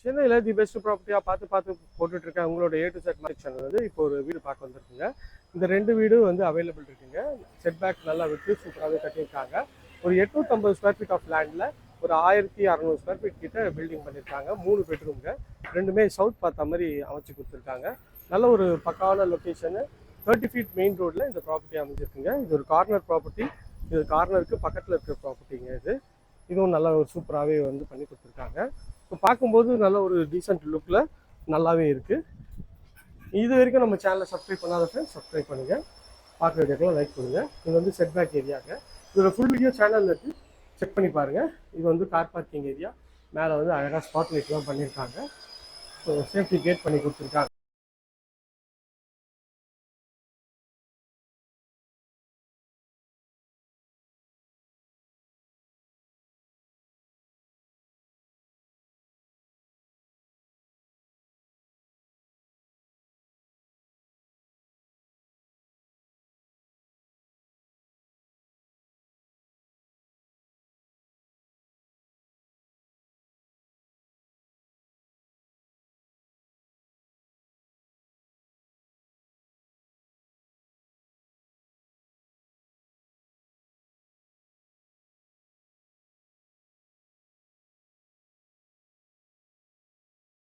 சென்னையில் the best ப்ராப்பர்ட்டியாக பார்த்து போட்டுட்டு இருக்கேன். உங்களோட A to Z market channel வந்து இப்போ ஒரு வீடு பார்க்க வந்திருக்குங்க. இந்த 2 வீடும் வந்து அவைலபிள் இருக்குங்க. செட் பேக் நல்லா விட்டு சூப்பராகவே கட்டியிருக்காங்க. ஒரு 850 ஸ்கொயர் ஃபீட் ஆஃப் லேண்டில் ஒரு 1600 ஸ்கொயர் ஃபீட் கிட்ட பில்டிங் பண்ணியிருக்காங்க. 3 பெட்ரூம்ங்க. ரெண்டுமே சவுத் பார்த்த மாதிரி அமைச்சு கொடுத்துருக்காங்க. நல்ல ஒரு பக்காவான லொக்கேஷனு. 30 ஃபீட் மெயின் ரோடில் இந்த ப்ராப்பர்ட்டி அமைஞ்சிருக்குங்க. இது ஒரு கார்னர் ப்ராப்பர்ட்டி. இது கார்னருக்கு பக்கத்தில் இருக்கிற ப்ராப்பர்ட்டிங்க. இதுவும் நல்லா ஒரு சூப்பராகவே வந்து பண்ணி கொடுத்துருக்காங்க. இப்போ பார்க்கும்போது நல்ல ஒரு டீசென்ட் லுக்கில் நல்லாவே இருக்குது. இது வரைக்கும் நம்ம சேனலை சப்ஸ்கிரைப் பண்ணாத ஃப்ரெண்ட்ஸ் சப்ஸ்கிரைப் பண்ணுங்கள். பார்க்குற வீடியோக்கெல்லாம் லைக் பண்ணுங்கள். இது வந்து செட் பேக் ஏரியாங்க. இதோட ஃபுல் வீடியோ சேனலில் இருக்குது, செக் பண்ணி பாருங்கள். இது வந்து கார் பார்க்கிங் ஏரியா. மேலே வந்து அழகாக ஸ்பாட் லைட்லாம் பண்ணியிருக்காங்க. ஸோ சேஃப்டி கேட் பண்ணி கொடுத்துருக்காங்க.